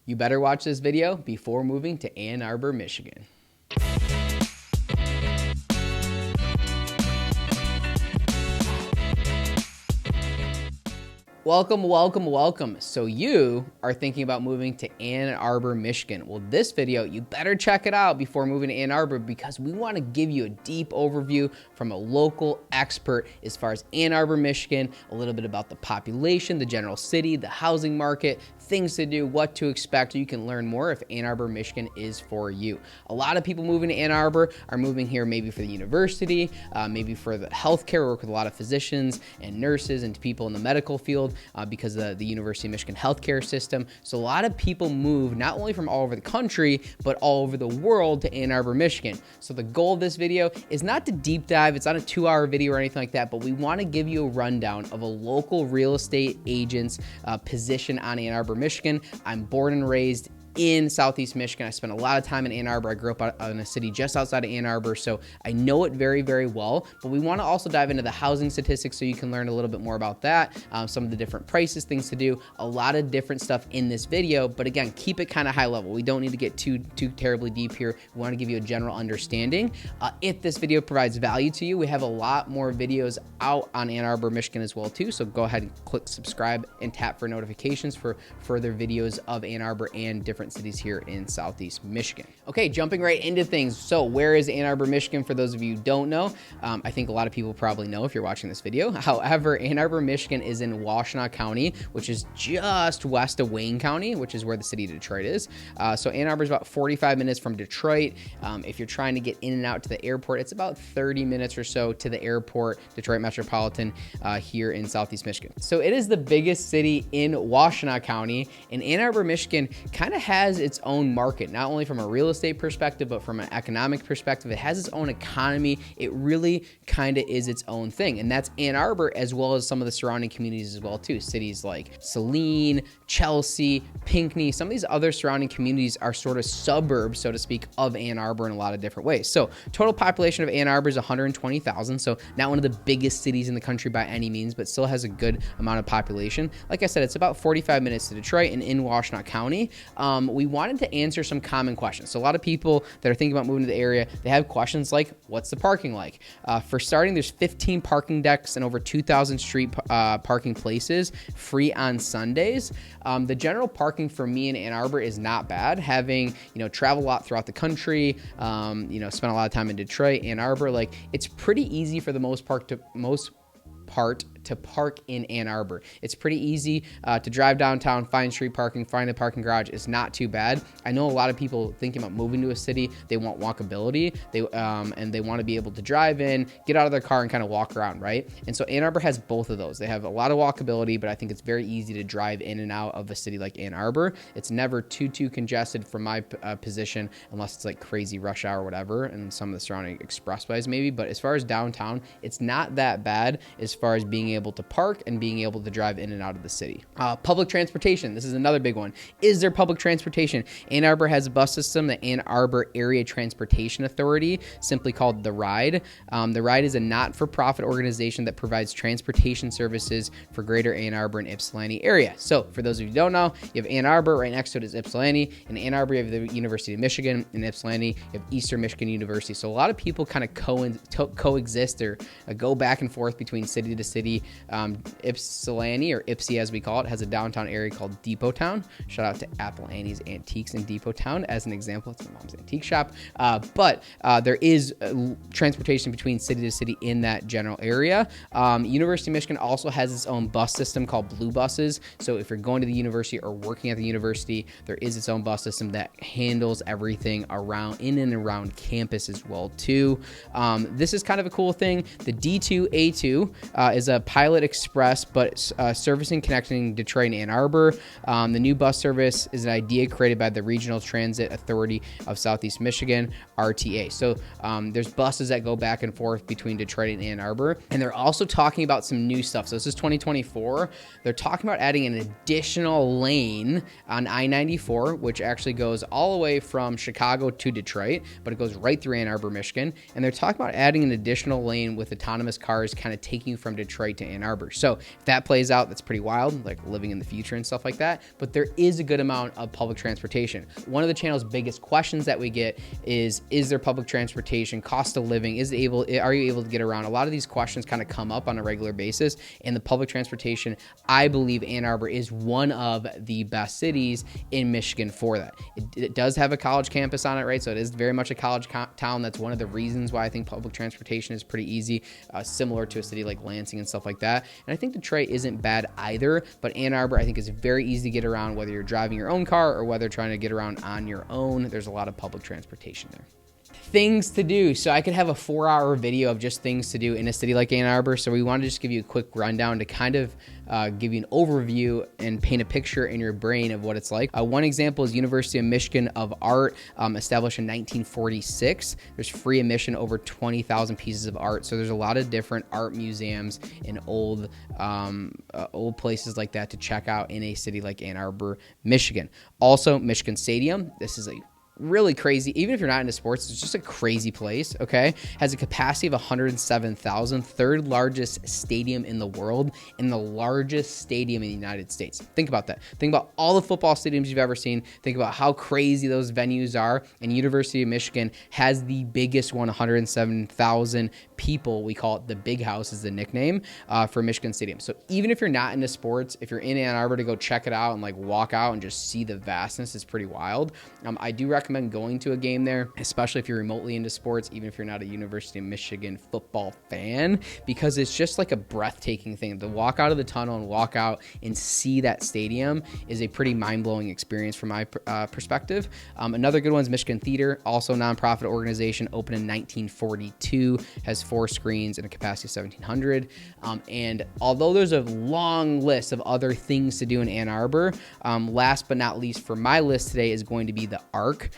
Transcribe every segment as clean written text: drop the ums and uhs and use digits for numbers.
You better watch this video before moving to Ann Arbor, Michigan. Welcome. So you are thinking about moving to Ann Arbor, Michigan. Well, this video, you better check it out before moving to Ann Arbor because we want to give you a deep overview from a local expert as far as Ann Arbor, Michigan, a little bit about the population, the general city, the housing market, things to do, what to expect, so you can learn more if Ann Arbor, Michigan is for you. A lot of people moving to Ann Arbor are moving here maybe for the university, maybe for the healthcare. We work with a lot of physicians and nurses and people in the medical field because of the University of Michigan healthcare system. So a lot of people move not only from all over the country, but all over the world to Ann Arbor, Michigan. So the goal of this video is not to deep dive. It's not a 2-hour video or anything like that, but we want to give you a rundown of a local real estate agent's position on Ann Arbor, Michigan. I'm born and raised in Southeast Michigan. I spent a lot of time in Ann Arbor. I grew up in a city just outside of Ann Arbor, so I know it very, very well. But we want to also dive into the housing statistics so you can learn a little bit more about that, some of the different prices, things to do, a lot of different stuff in this video. But again, keep it kind of high level. We don't need to get too terribly deep here. We want to give you a general understanding. If this video provides value to you, we have a lot more videos out on Ann Arbor, Michigan as well too. So go ahead and click subscribe and tap for notifications for further videos of Ann Arbor and different cities here in Southeast Michigan. Okay, jumping right into things. So where is Ann Arbor, Michigan? For those of you who don't know, I think a lot of people probably know if you're watching this video. However, Ann Arbor, Michigan is in Washtenaw County, which is just west of Wayne County, which is where the city of Detroit is. So Ann Arbor is about 45 minutes from Detroit. If you're trying to get in and out to the airport, it's about 30 minutes or so to the airport, Detroit Metropolitan, here in Southeast Michigan. So it is the biggest city in Washtenaw County, and Ann Arbor, Michigan kind of has its own market, not only from a real estate perspective, but from an economic perspective. It has its own economy. It really kind of is its own thing. And that's Ann Arbor, as well as some of the surrounding communities as well too. Cities like Saline, Chelsea, Pinckney, some of these other surrounding communities are sort of suburbs, so to speak, of Ann Arbor in a lot of different ways. So total population of Ann Arbor is 120,000. So not one of the biggest cities in the country by any means, but still has a good amount of population. Like I said, it's about 45 minutes to Detroit and in Washtenaw County. We wanted to answer some common questions. So a lot of people that are thinking about moving to the area, they have questions like, what's the parking like? For starting, there's 15 parking decks and over 2,000 street parking places, free on Sundays. The general parking for me in Ann Arbor is not bad. Having, travel a lot throughout the country, spent a lot of time in Detroit, Ann Arbor, like it's pretty easy for the most part to park in Ann Arbor. It's pretty easy to drive downtown, find street parking, find a parking garage. It's not too bad. I know a lot of people thinking about moving to a city, they want walkability, and they want to be able to drive in, get out of their car and kind of walk around, right? And so Ann Arbor has both of those. They have a lot of walkability, but I think it's very easy to drive in and out of a city like Ann Arbor. It's never too congested from my position, unless it's like crazy rush hour or whatever, and some of the surrounding expressways maybe. But as far as downtown, it's not that bad as far as being able to park and being able to drive in and out of the city. Public transportation. This is another big one. Is there public transportation? Ann Arbor has a bus system, the Ann Arbor Area Transportation Authority, simply called The Ride. The Ride is a not-for-profit organization that provides transportation services for greater Ann Arbor and Ypsilanti area. So for those of you who don't know, you have Ann Arbor, right next to it is Ypsilanti. In Ann Arbor, you have the University of Michigan. In Ypsilanti, you have Eastern Michigan University. So a lot of people kind of coexist or go back and forth between city to city. Ypsilanti, or Ypsi as we call it, has a downtown area called Depot Town. Shout out to Apple Annie's Antiques in Depot Town as an example. It's my mom's antique shop. But there is transportation between city to city in that general area. University of Michigan also has its own bus system called Blue Buses. So if you're going to the university or working at the university, there is its own bus system that handles everything in and around campus as well too. This is kind of a cool thing. The D2A2 is a pilot express, but servicing connecting Detroit and Ann Arbor. The new bus service is an idea created by the Regional Transit Authority of Southeast Michigan, RTA. So there's buses that go back and forth between Detroit and Ann Arbor, and they're also talking about some new stuff. So this is 2024. They're talking about adding an additional lane on I-94, which actually goes all the way from Chicago to Detroit, but it goes right through Ann Arbor, Michigan. And they're talking about adding an additional lane with autonomous cars kind of taking you from Detroit to Ann Arbor. So if that plays out, that's pretty wild, like living in the future and stuff like that. But there is a good amount of public transportation. One of the channel's biggest questions that we get is there public transportation, cost of living, are you able to get around? A lot of these questions kind of come up on a regular basis, and the public transportation, I believe Ann Arbor is one of the best cities in Michigan for that. It does have a college campus on it, right? So it is very much a college town. That's one of the reasons why I think public transportation is pretty easy, similar to a city like Lansing and stuff like that. And I think Detroit isn't bad either, but Ann Arbor I think is very easy to get around, whether you're driving your own car or whether trying to get around on your own. There's a lot of public transportation there. Things to do. So I could have a 4-hour video of just things to do in a city like Ann Arbor. So we want to just give you a quick rundown to kind of give you an overview and paint a picture in your brain of what it's like. One example is University of Michigan of Art, established in 1946. There's free admission over 20,000 pieces of art. So there's a lot of different art museums and old places like that to check out in a city like Ann Arbor, Michigan. Also, Michigan Stadium. This is a really crazy, even if you're not into sports, it's just a crazy place, okay? Has a capacity of 107,000, third largest stadium in the world, and the largest stadium in the United States. Think about that. Think about all the football stadiums you've ever seen. Think about how crazy those venues are, and University of Michigan has the biggest one, 107,000 people. We call it the Big House is the nickname for Michigan Stadium. So even if you're not into sports, if you're in Ann Arbor to go check it out and like walk out and just see the vastness, it's pretty wild. I do recommend going to a game there, especially if you're remotely into sports, even if you're not a University of Michigan football fan, because it's just like a breathtaking thing. To walk out of the tunnel and walk out and see that stadium is a pretty mind-blowing experience from my perspective. Another good one is Michigan Theater, also a nonprofit organization, opened in 1942, has 4 screens and a capacity of 1,700. And although there's a long list of other things to do in Ann Arbor, last but not least for my list today is going to be the Arc.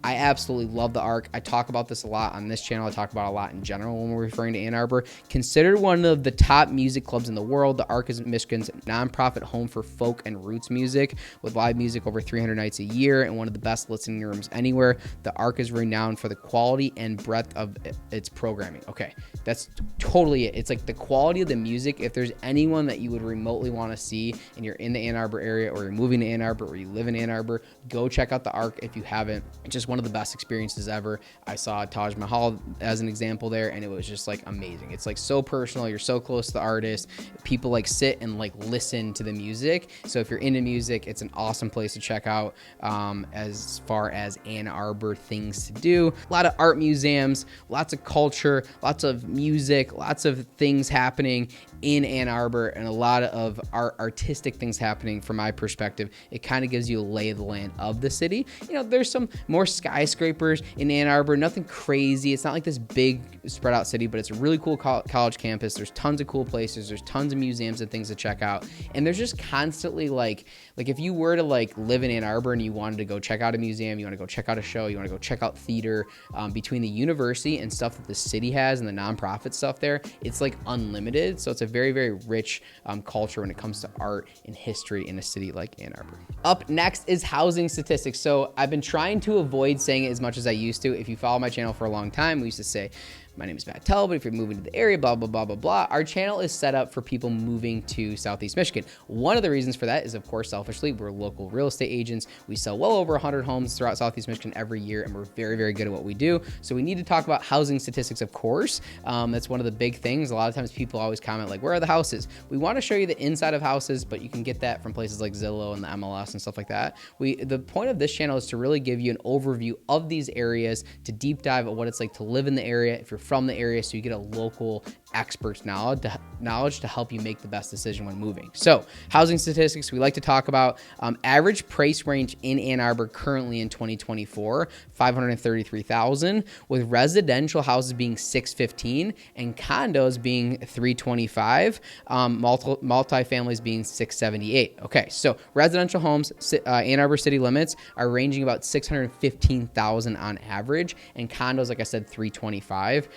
I absolutely love the Arc. I talk about this a lot on this channel. I talk about it a lot in general when we're referring to Ann Arbor. Considered one of the top music clubs in the world, the Arc is Michigan's nonprofit home for folk and roots music, with live music over 300 nights a year and one of the best listening rooms anywhere. The Arc is renowned for the quality and breadth of its programming. Okay, that's totally it. It's like the quality of the music. If there's anyone that you would remotely want to see and you're in the Ann Arbor area, or you're moving to Ann Arbor, or you live in Ann Arbor, go check out the Arc if you haven't. It's just one of the best experiences ever. I saw Taj Mahal as an example there, and it was just like amazing. It's like so personal. You're so close to the artist. People like sit and like listen to the music. So if you're into music, it's an awesome place to check out as far as Ann Arbor things to do. A lot of art museums, lots of culture, lots of music, lots of things happening in Ann Arbor, and a lot of artistic things happening from my perspective. It kind of gives you a lay of the land of the city. You know, there's some more skyscrapers in Ann Arbor, nothing crazy. It's not like this big spread out city, but it's a really cool college campus. There's tons of cool places. There's tons of museums and things to check out. And there's just constantly like if you were to like live in Ann Arbor and you wanted to go check out a museum, you want to go check out a show, you want to go check out theater, between the university and stuff that the city has and the nonprofit stuff there, it's like unlimited. So it's a very, very rich culture when it comes to art and history in a city like Ann Arbor. Up next is housing statistics. So I've been trying to avoid saying it as much as I used to. If you follow my channel for a long time, we used to say, my name is Matt Talbot. If you're moving to the area, blah, blah, blah, blah, blah. Our channel is set up for people moving to Southeast Michigan. One of the reasons for that is, of course, selfishly, we're local real estate agents. We sell well over 100 homes throughout Southeast Michigan every year, and we're very, very good at what we do. So we need to talk about housing statistics, of course. That's one of the big things. A lot of times people always comment like, where are the houses? We want to show you the inside of houses, but you can get that from places like Zillow and the MLS and stuff like that. The point of this channel is to really give you an overview of these areas, to deep dive at what it's like to live in the area, if you're from the area, so you get a local expert's knowledge to help you make the best decision when moving. So housing statistics, we like to talk about average price range in Ann Arbor currently in 2024, $533,000, with residential houses being $615,000 and condos being $325,000, multifamilies being $678,000. Okay, so residential homes, Ann Arbor city limits are ranging about $615,000 on average, and condos, like I said, $325,000.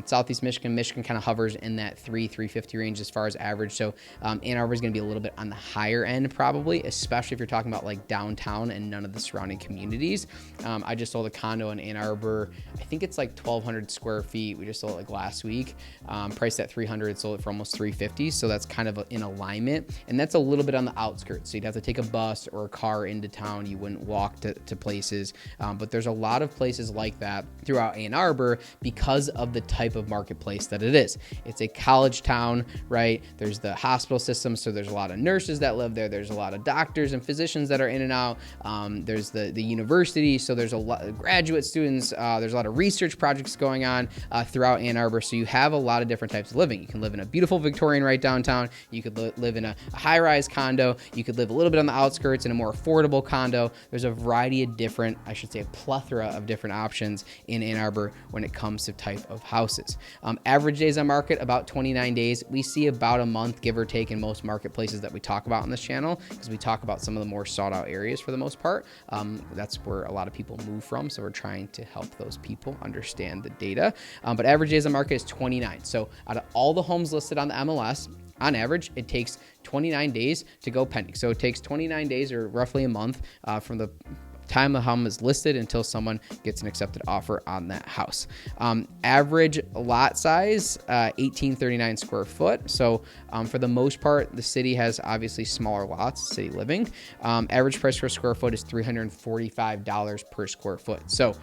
Southeast Michigan kind of hovers in that 350 range as far as average. So Ann Arbor is going to be a little bit on the higher end probably, especially if you're talking about like downtown and none of the surrounding communities. I just sold a condo in Ann Arbor. I think it's like 1,200 square feet. We just sold it like last week. Priced at 300, sold it for almost 350. So that's kind of in alignment. And that's a little bit on the outskirts. So you'd have to take a bus or a car into town. You wouldn't walk to places. But there's a lot of places like that throughout Ann Arbor because of the type of marketplace that it is. It's a college town, right? There's the hospital system. So there's a lot of nurses that live there. There's a lot of doctors and physicians that are in and out. There's the university. So there's a lot of graduate students. There's a lot of research projects going on throughout Ann Arbor. So you have a lot of different types of living. You can live in a beautiful Victorian right downtown. You could live in a high-rise condo. You could live a little bit on the outskirts in a more affordable condo. There's a variety of different, I should say a plethora of different options in Ann Arbor when it comes to type of houses. Average days on market, about 29 days. We see about a month, give or take, in most marketplaces that we talk about on this channel, because we talk about some of the more sought out areas for the most part. That's where a lot of people move from. So we're trying to help those people understand the data. But average days on market is 29. So out of all the homes listed on the MLS, on average, it takes 29 days to go pending. So it takes 29 days or roughly a month from the time the home is listed until someone gets an accepted offer on that house. Average lot size, 1839 square foot. So for the most part, the city has obviously smaller lots, city living. Average price per square foot is $345 per square foot. So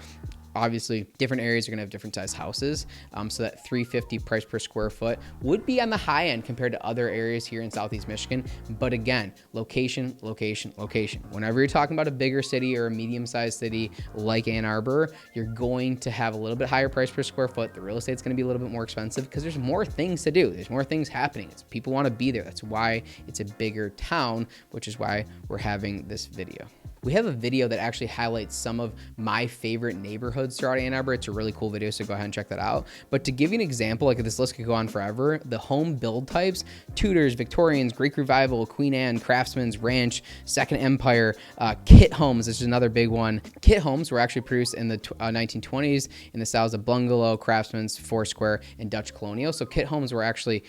obviously, different areas are going to have different size houses. So that $350 price per square foot would be on the high end compared to other areas here in Southeast Michigan. But again, location, location, location. Whenever you're talking about a bigger city or a medium-sized city like Ann Arbor, you're going to have a little bit higher price per square foot. The real estate's going to be a little bit more expensive because there's more things to do. There's more things happening. People want to be there. That's why it's a bigger town, which is why we're having this video. We have a video that actually highlights some of my favorite neighborhoods throughout Ann Arbor. It's a really cool video, so go ahead and check that out. But to give you an example, like this list could go on forever, the home build types: Tudors, Victorians, Greek Revival, Queen Anne, Craftsman's, Ranch, Second Empire, kit homes. This is another big one. Kit homes were actually produced in the 1920s in the styles of bungalow, Craftsman's, Foursquare, and Dutch Colonial. So kit homes were actually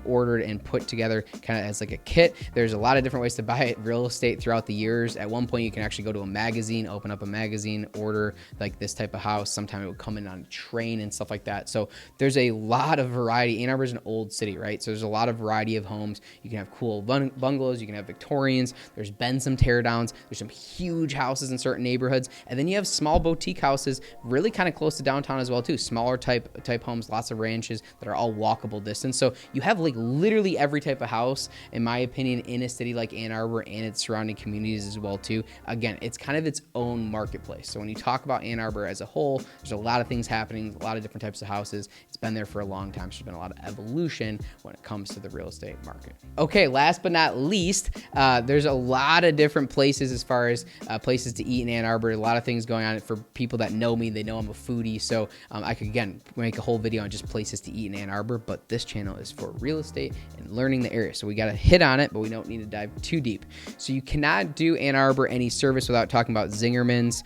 ordered and put together kind of as like a kit. There's a lot of different ways to buy real estate throughout the years. At one point, you can actually go to a magazine, open up a magazine, order like this type of house. Sometimes it would come in on a train and stuff like that. So there's a lot of variety. Ann Arbor is an old city, right? So there's a lot of variety of homes. You can have cool bungalows. You can have Victorians. There's been some teardowns. There's some huge houses in certain neighborhoods. And then you have small boutique houses really kind of close to downtown as well too. Smaller type homes, lots of ranches that are all walkable distance. So you have like literally every type of house, in my opinion, in a city like Ann Arbor and its surrounding communities as well too. Again, it's kind of its own marketplace. So when you talk about Ann Arbor as a whole, there's a lot of things happening, a lot of different types of houses. It's been there for a long time. So there's been a lot of evolution when it comes to the real estate market. Okay, last but not least, there's a lot of different places as far as places to eat in Ann Arbor. A lot of things going on. For people that know me, they know I'm a foodie. So I could, again, make a whole video on just places to eat in Ann Arbor, but this channel is for real estate and learning the area. So we got to hit on it, but we don't need to dive too deep. So you cannot do Ann Arbor any service without talking about Zingerman's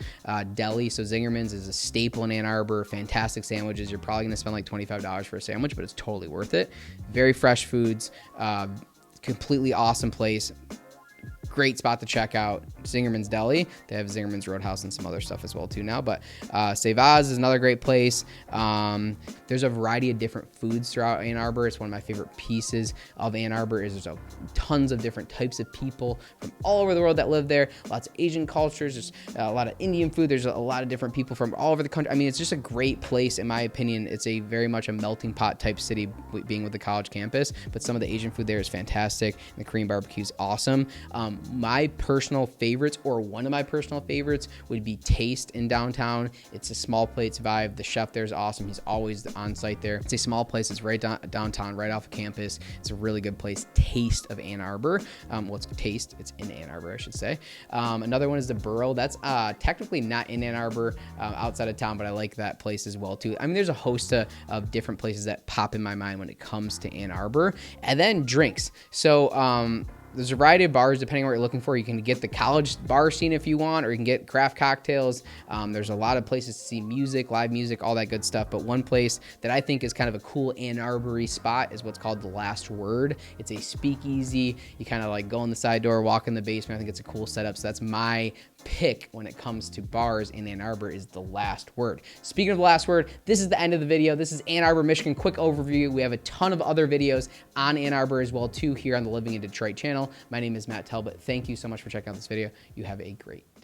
Deli. So Zingerman's is a staple in Ann Arbor. Fantastic sandwiches. You're probably going to spend like $25 for a sandwich, but it's totally worth it. Very fresh foods. Completely awesome place. Great spot to check out. Zingerman's Deli. They have Zingerman's Roadhouse and some other stuff as well too now. But Savaz is another great place. There's a variety of different foods throughout Ann Arbor. It's one of my favorite pieces of Ann Arbor is there's tons of different types of people from all over the world that live there. Lots of Asian cultures. There's a lot of Indian food. There's a lot of different people from all over the country. I mean, it's just a great place in my opinion. It's a very much a melting pot type city being with the college campus. But some of the Asian food there is fantastic. And the Korean barbecue is awesome. My personal favorites, or one of my personal favorites, would be Taste in downtown. It's a small plates vibe. The chef there is awesome. He's always on site there. It's a small place. It's right downtown, right off of campus. It's a really good place. Taste of Ann Arbor. What's Taste? It's in Ann Arbor, I should say. Another one is the Burrow. That's technically not in Ann Arbor, outside of town, but I like that place as well too. I mean, there's a host of different places that pop in my mind when it comes to Ann Arbor. And then drinks. So there's a variety of bars depending on what you're looking for. You can get the college bar scene if you want, or you can get craft cocktails. There's a lot of places to see music, live music, all that good stuff. But one place that I think is kind of a cool Ann Arbor-y spot is what's called The Last Word. It's a speakeasy. You kind of like go in the side door, walk in the basement. I think it's a cool setup. So that's my pick when it comes to bars in Ann Arbor, is The Last Word. Speaking of The Last Word, this is the end of the video. This is Ann Arbor, Michigan, quick overview. We have a ton of other videos on Ann Arbor as well too here on the Living in Detroit channel. My name is Matt Talbot. Thank you so much for checking out this video. You have a great day.